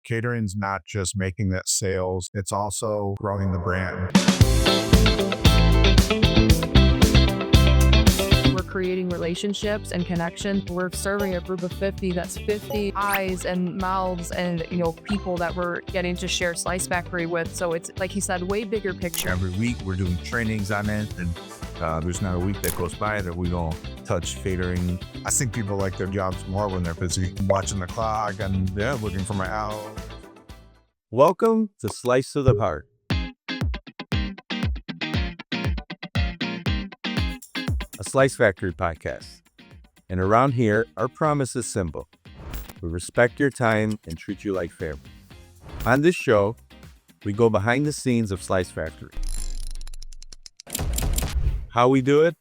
Catering's not just making that sales, it's also growing the brand. We're creating relationships and connections. We're serving a group of 50. That's 50 eyes and mouths and, people that we're getting to share Slice Factory with. So it's, like he said, way bigger picture. Every week we're doing trainings on it, and there's not a week that goes by that we don't touch catering. I think people like their jobs more when they're busy watching the clock and looking for my hour. Welcome to Slice to the Heart. A Slice Factory podcast. And around here, our promise is simple. We respect your time and treat you like family. On this show, we go behind the scenes of Slice Factory. How we do it,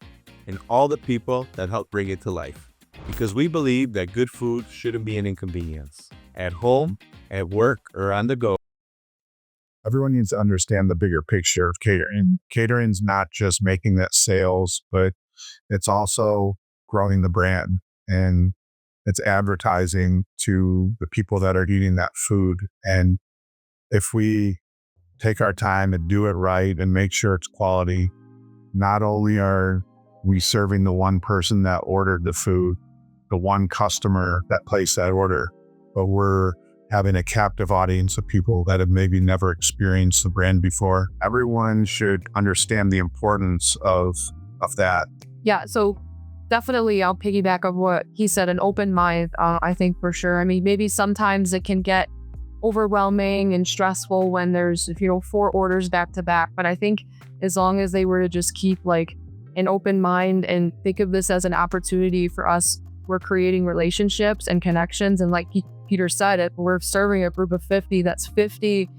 and all the people that help bring it to life. Because we believe that good food shouldn't be an inconvenience. At home, at work, or on the go. Everyone needs to understand the bigger picture of catering. Catering's not just making that sales, but it's also growing the brand, and it's advertising to the people that are eating that food. And if we take our time and do it right and make sure it's quality, not only are we serving the one person that ordered the food, the one customer that placed that order, but we're having a captive audience of people that have maybe never experienced the brand before. Everyone should understand the importance of that. Yeah, so definitely I'll piggyback on what he said, an open mind, I think for sure. I mean, maybe sometimes it can get overwhelming and stressful when there's, 4 orders back to back. But I think as long as they were to just keep like an open mind and think of this as an opportunity for us, we're creating relationships and connections. And like Peter said, we're serving a group of 50. That's 50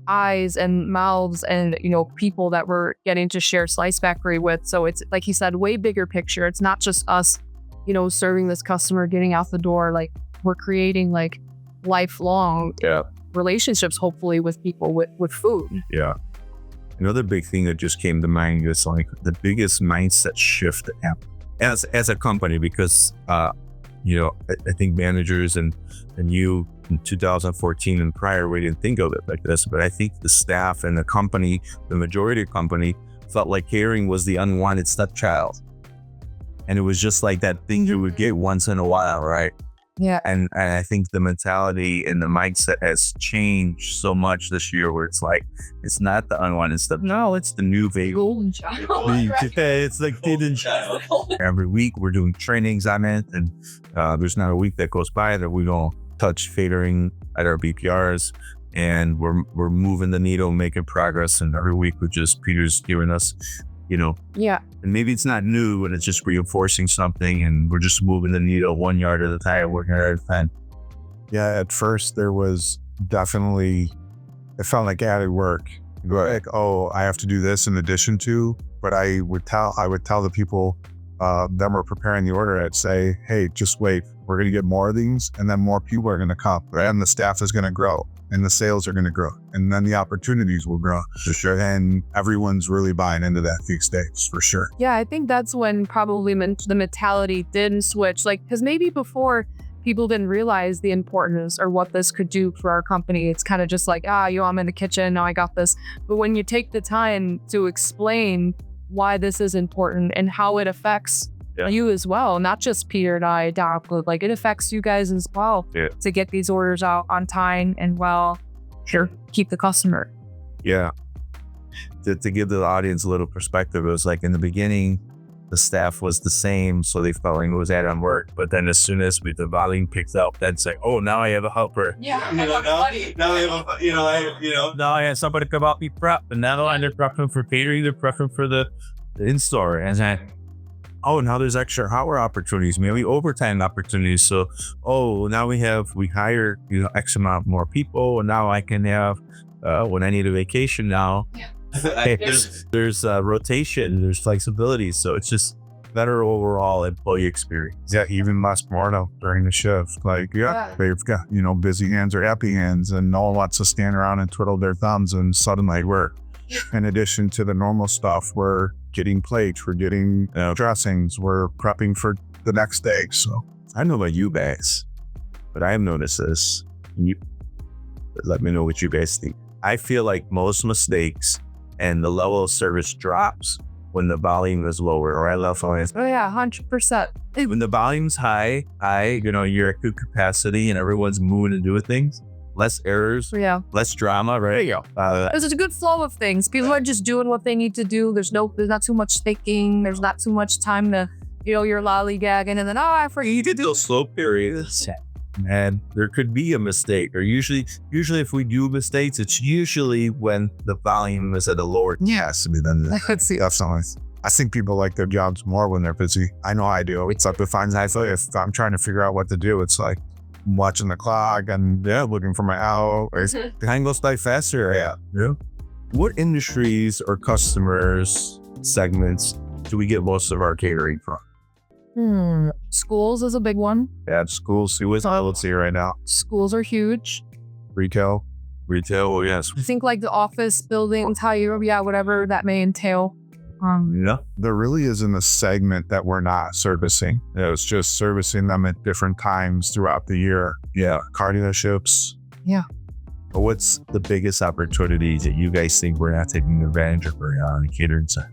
eyes and mouths and, people that we're getting to share Slice Factory with. So it's, like he said, way bigger picture. It's not just us, serving this customer, getting out the door. Like, we're creating like lifelong relationships, hopefully, with people with food. Yeah. Another big thing that just came to mind is like the biggest mindset shift as a company, because I think managers and you in 2014 and prior, we didn't think of it like this, but I think the staff and the company, the majority of the company, felt like catering was the unwanted stepchild. And it was just like that thing you would get once in a while, right? Yeah. And I think the mentality and the mindset has changed so much this year, where it's like, it's not the unwanted stuff. No, it's the new baby. Golden child. It's like golden child. Every week we're doing trainings on it, and there's not a week that goes by that we don't touch catering at our BPRs, and we're moving the needle, making progress. And every week Peter's giving us, Yeah. And maybe it's not new, and it's just reinforcing something, and we're just moving the needle 1 yard at a time, working at a time. Yeah, at first there was definitely, it felt like added work. Like, oh, I have to do this in addition to, but I would tell the people that were preparing the order, I'd say, hey, just wait, we're going to get more of these, and then more people are going to come, and the staff is going to grow, and the sales are going to grow, and then the opportunities will grow. For sure. And everyone's really buying into that these days, for sure. Yeah, I think that's when probably the mentality didn't switch. Like, because maybe before people didn't realize the importance or what this could do for our company. It's kind of just like, I'm in the kitchen, now I got this. But when you take the time to explain why this is important and how it affects you as well, not just Peter and I, Doc, but like it affects you guys as well to get these orders out on time and keep the customer. Yeah. To give the audience a little perspective, it was like in the beginning, the staff was the same, so they felt like it was added on work. But then as soon as the volume picked up, then it's like, oh, now I have a helper. Yeah, now I have somebody come out, be prep, and now they're prepping for catering, they're prepping for the in-store. And then, now there's extra hour opportunities, maybe overtime opportunities. So, now we hire, X amount more people, and now I can have, when I need a vacation now, there's rotation, there's flexibility. So it's just better overall employee experience. Yeah, even less boredom during the shift. Like, they've got, busy hands or happy hands, and no one wants to stand around and twiddle their thumbs, and suddenly we're, in addition to the normal stuff, we're getting plates, we're getting dressings, we're prepping for the next day. So I don't know about you guys, but I have noticed this. Let me know what you guys think. I feel like most mistakes and the level of service drops when the volume is lower, or I love how it's Oh yeah, 100%. when the volume's high, you're at good capacity and everyone's moving and doing things, less errors, Yeah. less drama, right? There you go. There's a good flow of things. People are just doing what they need to do. There's not too much thinking. There's not too much time to, you're lollygagging and then, I forget. You did those slow periods. And there could be a mistake, or usually if we do mistakes, it's usually when the volume is at a lower. Yes, I mean, then Let's see. definitely. I think people like their jobs more when they're busy. I know I do. It's like if I'm trying to figure out what to do, it's like I'm watching the clock and looking for my hours. Time goes by faster. Yeah. What industries or customers segments do we get most of our catering from? Schools is a big one. Yeah, schools. Let's see right now. Schools are huge. Retail. Retail, yes. I think like the office buildings, whatever that may entail. Yeah. There really isn't a segment that we're not servicing. It's just servicing them at different times throughout the year. Yeah. Car dealerships. Yeah. But what's the biggest opportunities that you guys think we're not taking advantage of on the catering side?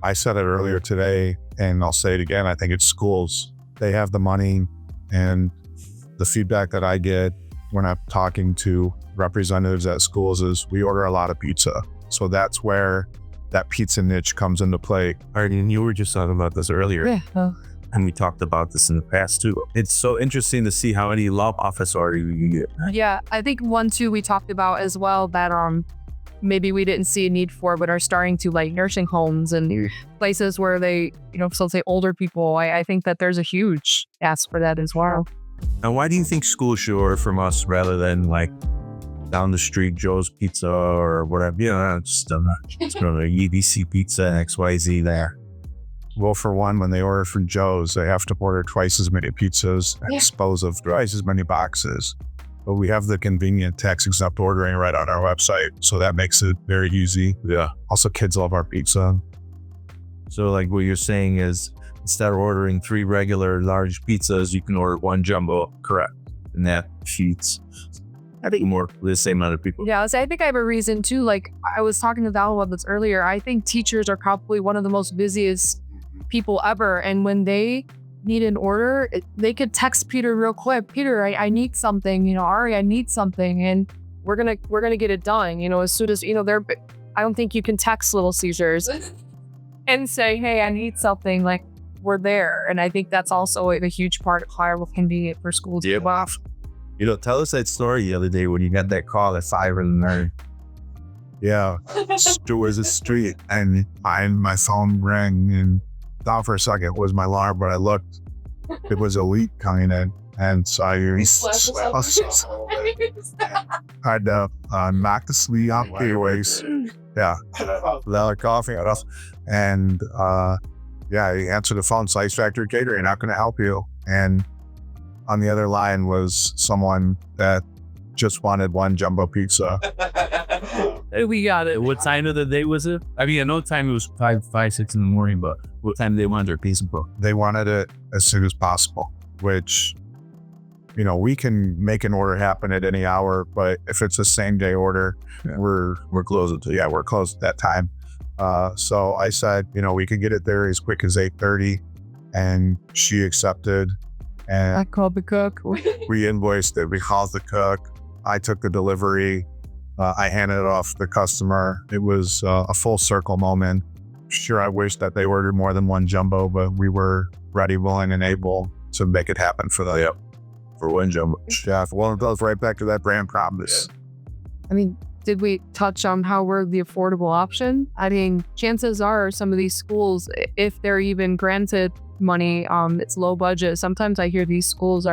I said it earlier today, and I'll say it again. I think it's schools. They have the money, and the feedback that I get when I'm talking to representatives at schools is we order a lot of pizza. So that's where that pizza niche comes into play. And you were just talking about this earlier. Yeah. And we talked about this in the past too. It's so interesting to see how many love office orders you can get. Yeah. I think one, too, we talked about as well that maybe we didn't see a need for, but are starting to, like nursing homes and places where they, so say older people. I think that there's a huge ask for that as well. Now, why do you think schools should order from us rather than like down the street, Joe's Pizza or whatever? Just go to EDC Pizza and XYZ there. Well, for one, when they order from Joe's, they have to order twice as many pizzas and dispose of twice as many boxes. But we have the convenient tax-exempt ordering right on our website, so that makes it very easy. Yeah. Also, kids love our pizza. So like what you're saying is instead of ordering 3 regular large pizzas, you can order 1 jumbo. Correct. And that feeds, I think, more the same amount of people. Yeah, I think I have a reason too. Like I was talking to Val about this earlier. I think teachers are probably one of the most busiest people ever. And when they need an order, they could text Peter real quick. Peter, I need something. Ari, I need something, and we're gonna get it done. As soon as they're. I don't think you can text Little Caesars and say, hey, I need something. Like we're there, and I think that's also a huge part of how convenient for schools. Yeah. Tell us that story the other day when you got that call at 5 in the morning. Yeah, it was a street, and my phone rang, and thought for a second it was my alarm, but I looked, it was a leak coming in, and so I had to knock the sleeve off the waist. Yeah, without coughing at us, and he answered the phone. Slice Factory Catering, how can I help you? And on the other line was someone that just wanted 1 jumbo pizza. We got it. What time of the day was it? I mean, I know time it was 5, 6 in the morning, but what time they wanted their pizza, bro? They wanted it as soon as possible, which, we can make an order happen at any hour, but if it's a same day order, we're closed. We're closed at that time. So I said, we could get it there as quick as 8:30, and she accepted. And I called the cook. we invoiced it. We called the cook. I took the delivery. I handed it off to the customer. It was a full circle moment. Sure, I wish that they ordered more than 1 jumbo, but we were ready, willing, and able to make it happen for them. Yep. For 1 jumbo. Yeah, well, it goes right back to that brand promise. I mean, did we touch on how we're the affordable option? I mean, chances are some of these schools, if they're even granted money, it's low budget. Sometimes I hear these schools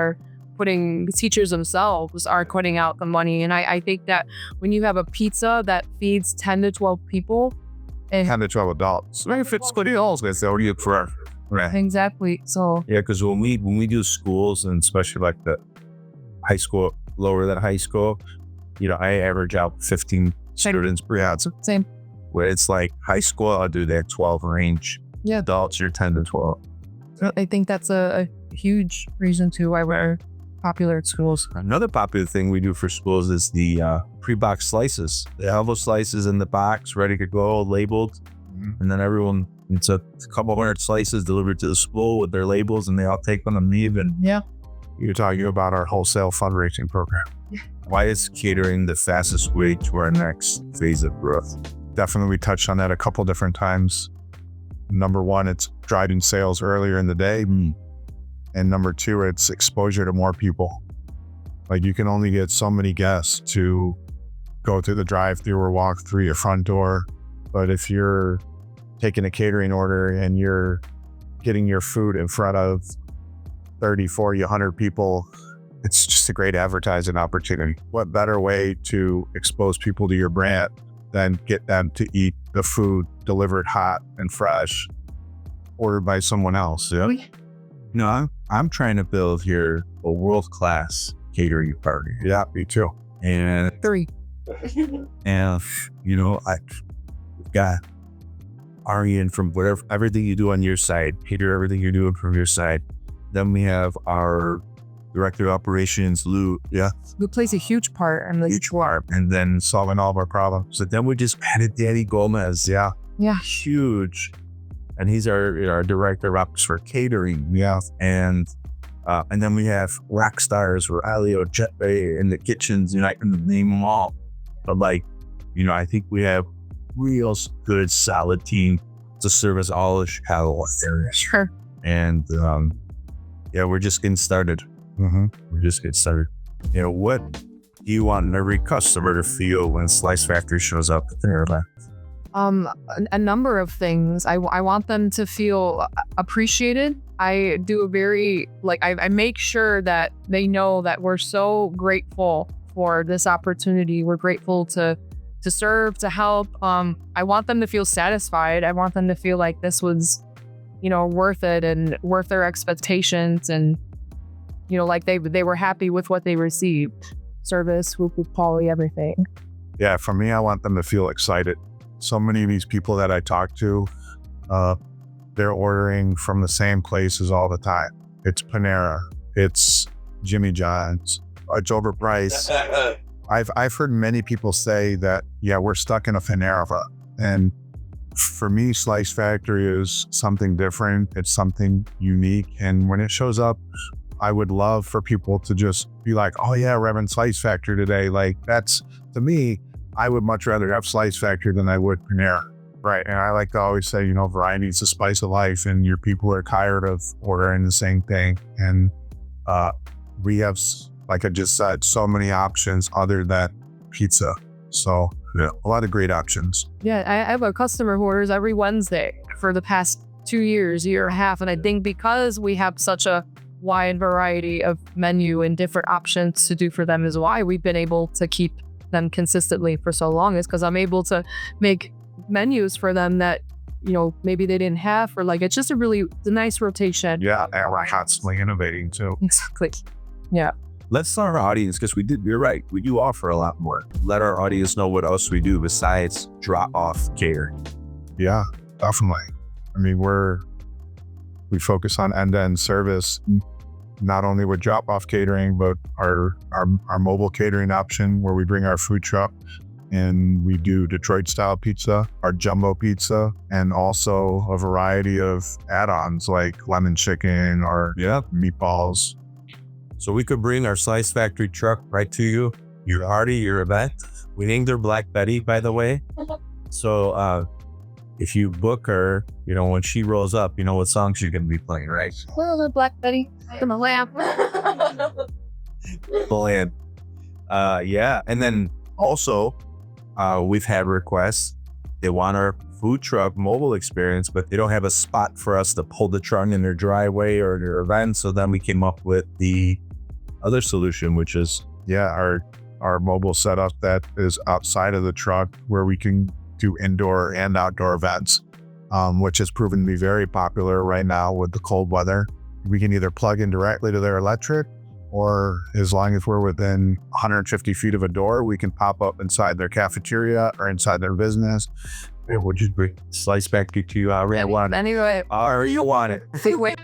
teachers themselves are putting out the money. And I think that when you have a pizza that feeds 10 to 12 people, 10 to 12 adults. If it's good deals, they'll get for right. Exactly. So yeah, because when we do schools, and especially like the high school, lower than high school, I average out 15 students per year. Same. Where it's like high school, I'll do that 12 range. Yeah. Adults, you're 10 to 12. I think that's a huge reason too why we're popular at schools. Another popular thing we do for schools is the pre-boxed slices. They have those slices in the box, ready to go, labeled, and then everyone, it's a couple hundred slices delivered to the school with their labels, and they all take them and leave. And Yeah. You're talking about our wholesale fundraising program. why is catering the fastest way to our next phase of growth? Definitely, we touched on that a couple different times. Number one, it's driving sales earlier in the day. And number two, it's exposure to more people. Like, you can only get so many guests to go through the drive-through or walk through your front door. But if you're taking a catering order and you're getting your food in front of 30, 40, 100 people, it's just a great advertising opportunity. What better way to expose people to your brand than get them to eat the food delivered hot and fresh, ordered by someone else? Yeah. No, I'm trying to build here a world-class catering party. Yeah, me too. And 3. I've got Arian from whatever, everything you do on your side, Peter, everything you're doing from your side. Then we have our director of operations, Lou. Yeah. Who plays a huge part in this. Huge part. And then Solving all of our problems. so then we just added Danny Gomez. Yeah. Yeah. Huge. And he's our director of ops for catering. Yeah. And then we have rock stars for Alio, Jetway in the kitchens. I can name them all. But I think we have real good, solid team to service all of Chicago areas. Sure. And we're just getting started. We're just getting started. What do you want every customer to feel when Slice Factory shows up at their event? A number of things. I want them to feel appreciated. I do a very, I make sure that they know that we're so grateful for this opportunity. We're grateful to serve, to help. I want them to feel satisfied. I want them to feel like this was, worth it and worth their expectations, and, like they were happy with what they received. Service, food, quality, everything. Yeah, for me, I want them to feel excited. So many of these people that I talk to, they're ordering from the same places all the time. It's Panera, it's Jimmy John's, it's overpriced. I've heard many people say that, we're stuck in a Panera. And for me, Slice Factory is something different. It's something unique. And when it shows up, I would love for people to just be like, oh yeah, we're having Slice Factory today. That's, to me, I would much rather have Slice Factory than I would Panera. Right. And I like to always say, variety is the spice of life, and your people are tired of ordering the same thing. And we have, like I just said, so many options other than pizza. So a lot of great options. Yeah, I have a customer who orders every Wednesday for the past 2 years, year and a half. And I think because we have such a wide variety of menu and different options to do for them is why we've been able to keep them consistently for so long, is because I'm able to make menus for them that, maybe they didn't have, or it's just a nice rotation. Yeah, and we're constantly innovating too. Exactly. Yeah. Let's tell our audience, because you're right, we do offer a lot more. Let our audience know what else we do besides drop off catering. Yeah, definitely. I mean, we focus on end-to-end service, not only with drop-off catering, but our mobile catering option, where we bring our food truck and we do Detroit-style pizza, our jumbo pizza, and also a variety of add-ons like lemon chicken or meatballs. So we could bring our Slice Factory truck right to you, your party, your event. We named her Black Betty, by the way. So if you book her, when she rolls up, what song she's going to be playing, right? Well, Black Betty, from a lamp. Bland. And then also, we've had requests. They want our food truck mobile experience, but they don't have a spot for us to pull the truck in their driveway or their event. So then we came up with the other solution, which is our mobile setup that is outside of the truck, where we can do indoor and outdoor events, which has proven to be very popular right now with the cold weather. We can either plug in directly to their electric, or as long as we're within 150 feet of a door, we can pop up inside their cafeteria or inside their business. We'll just bring Slice Factory to you. Anyway. Or you want it. Wait.